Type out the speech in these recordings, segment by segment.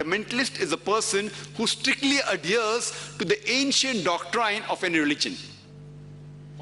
Fundamentalist is a person who strictly adheres to the ancient doctrine of any religion.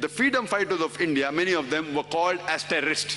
The freedom fighters of India, many of them were called as terrorists.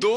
2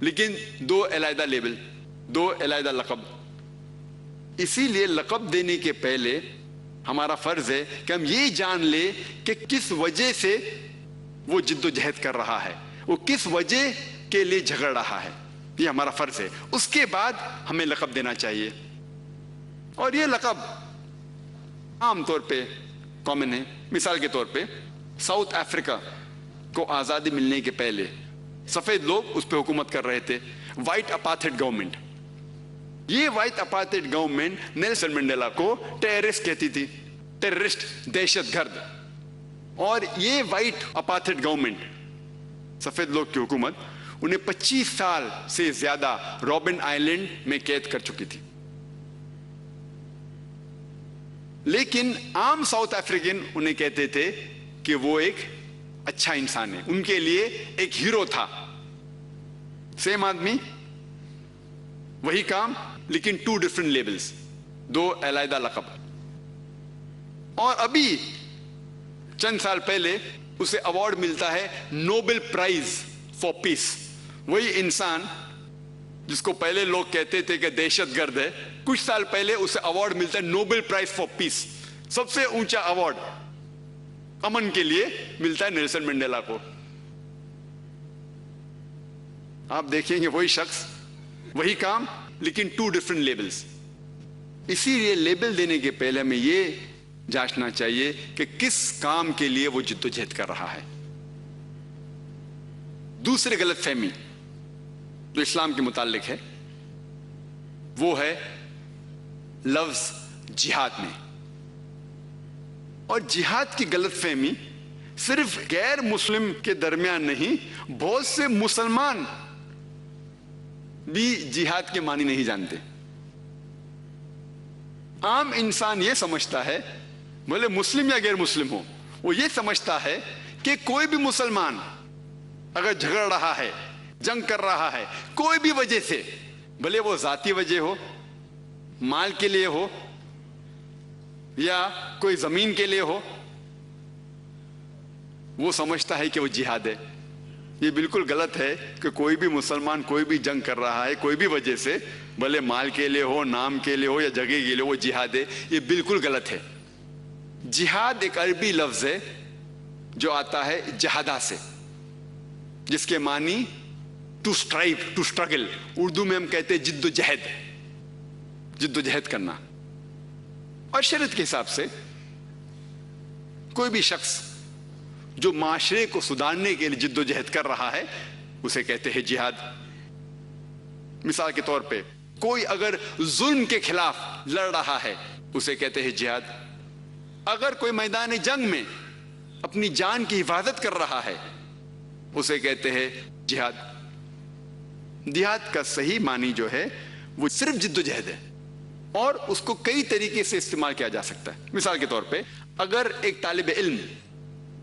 لیکن دو علیحدہ label, دو علیحدہ لقب۔ اسی لیے لقب دینے کے پہلے ہمارا فرض ہے کہ ہم یہ جان لیں کہ کس وجہ سے وہ جد و جہد کر رہا ہے، وہ کس وجہ کے لیے جھگڑ رہا ہے، یہ ہمارا فرض ہے۔ اس کے بعد ہمیں لقب دینا چاہیے، اور یہ لقب عام طور پہ کامن ہے۔ مثال کے طور پہ ساؤتھ افریقہ کو آزادی ملنے کے پہلے سفید لوگ اس پہ حکومت کر رہے تھے، وائٹ اپارتھائڈ گورنمنٹ۔ یہ وائٹ اپارتھائڈ گورنمنٹ نیلسن منڈیلا کو ٹیررسٹ کہتی تھی، ٹیررسٹ، دہشت گرد۔ اور یہ وائٹ اپارتھائڈ گورنمنٹ، سفید لوگ کی حکومت، انہیں 25 سال سے زیادہ رابن آئلینڈ میں قید کر چکی تھی۔ لیکن عام ساؤتھ افریقن انہیں کہتے تھے کہ وہ ایک اچھا انسان ہے، ان کے لیے ایک ہیرو تھا۔ سیم آدمی، وہی کام، لیکن 2 ڈفرنٹ لیبلز، 2 علیحدہ لقب۔ اور ابھی چند سال پہلے اسے ایوارڈ ملتا ہے نوبل پرائز فار پیس۔ وہی انسان جس کو پہلے لوگ کہتے تھے کہ دہشت گرد ہے، کچھ سال پہلے اسے ایوارڈ ملتا ہے نوبل پرائز فار پیس، سب سے اونچا ایوارڈ امن کے لیے ملتا ہے نیلسن منڈیلا کو۔ آپ دیکھیں گے وہی شخص، وہی کام، لیکن 2 ڈفرنٹ لیبلز۔ اسی لیے لیبل دینے کے پہلے ہمیں یہ جانچنا چاہیے کہ کس کام کے لیے وہ جد و جہد کر رہا ہے۔ دوسری غلط فہمی جو اسلام کے متعلق ہے وہ ہے لفظ جہاد میں۔ اور جہاد کی غلط فہمی صرف غیر مسلم کے درمیان نہیں، بہت سے مسلمان بھی جہاد کے معنی نہیں جانتے۔ عام انسان یہ سمجھتا ہے، بھلے مسلم یا غیر مسلم ہو، وہ یہ سمجھتا ہے کہ کوئی بھی مسلمان اگر جھگڑ رہا ہے، جنگ کر رہا ہے، کوئی بھی وجہ سے، بھلے وہ ذاتی وجہ ہو، مال کے لیے ہو یا کوئی زمین کے لیے ہو، وہ سمجھتا ہے کہ وہ جہاد ہے۔ یہ بالکل غلط ہے کہ کوئی بھی مسلمان کوئی بھی جنگ کر رہا ہے کوئی بھی وجہ سے، بھلے مال کے لیے ہو، نام کے لیے ہو یا جگہ کے لیے، وہ جہاد ہے۔ یہ بالکل غلط ہے۔ جہاد ایک عربی لفظ ہے جو آتا ہے جہادہ سے، جس کے معنی to strive, to struggle. Urdu میں ہم کہتے ہیں جد و جہد، جد و جہد کرنا۔ اور شریعت کے حساب سے کوئی بھی شخص جو معاشرے کو سدھارنے کے لیے جد و جہد کر رہا ہے اسے کہتے ہیں جہاد۔ مثال کے طور پہ کوئی اگر ظلم کے خلاف لڑ رہا ہے اسے کہتے ہیں جہاد۔ اگر کوئی میدان جنگ میں اپنی جان کی حفاظت کر رہا ہے اسے کہتے ہیں جہاد۔ جہاد کا صحیح معنی جو ہے وہ صرف جد و جہد ہے، اور اس کو کئی طریقے سے استعمال کیا جا سکتا ہے۔ مثال کے طور پہ اگر ایک طالب علم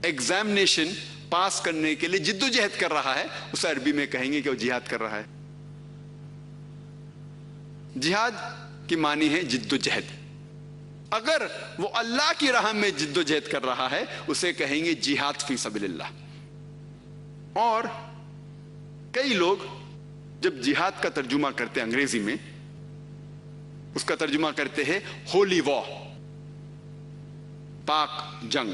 ایگزامینیشن پاس کرنے کے لیے جد و جہد کر رہا ہے اسے عربی میں کہیں گے کہ وہ جہاد کر رہا ہے۔ جہاد کی معنی ہے جد و جہد۔ اگر وہ اللہ کی راہ میں جد و جہد کر رہا ہے اسے کہیں گے جہاد فی سبیل اللہ۔ اور کئی لوگ جب جہاد کا ترجمہ کرتے ہیں انگریزی میں، اس کا ترجمہ کرتے ہیں ہولی وار، پاک جنگ،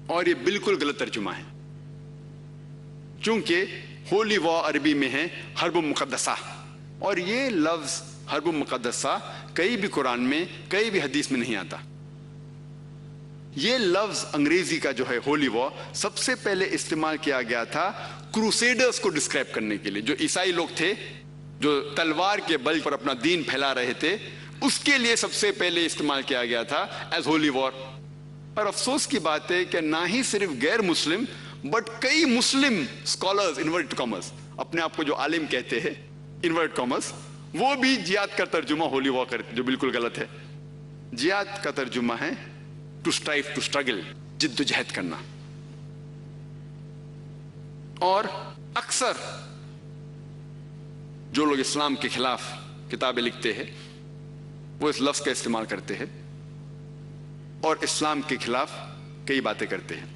اور یہ بالکل غلط ترجمہ ہے، چونکہ ہولی وار عربی میں ہے حرب مقدسہ، اور یہ لفظ حرب مقدسہ کئی بھی قرآن میں کئی بھی حدیث میں نہیں آتا۔ یہ لفظ انگریزی کا جو ہے ہولی وار سب سے پہلے استعمال کیا گیا تھا کروسیڈرز کو ڈسکرائب کرنے کے لیے، جو عیسائی لوگ تھے جو تلوار کے بل پر اپنا دین پھیلا رہے تھے، اس کے لیے سب سے پہلے استعمال کیا گیا تھا ایز ہولی وار۔ اور افسوس کی بات ہے کہ نہ ہی صرف غیر مسلم بٹ کئی مسلم اسکالرز، انورٹ کامرس، اپنے آپ کو جو عالم کہتے ہیں انورٹ کامرس، وہ بھی جہاد کا ترجمہ ہولی وار کرتے، جو بالکل غلط ہے۔ جہاد کا ترجمہ ہے ٹو اسٹرائیو، ٹو اسٹرگل، جد و جہد کرنا۔ اور اکثر جو لوگ اسلام کے خلاف کتابیں لکھتے ہیں وہ اس لفظ کا استعمال کرتے ہیں اور اسلام کے خلاف کئی باتیں کرتے ہیں۔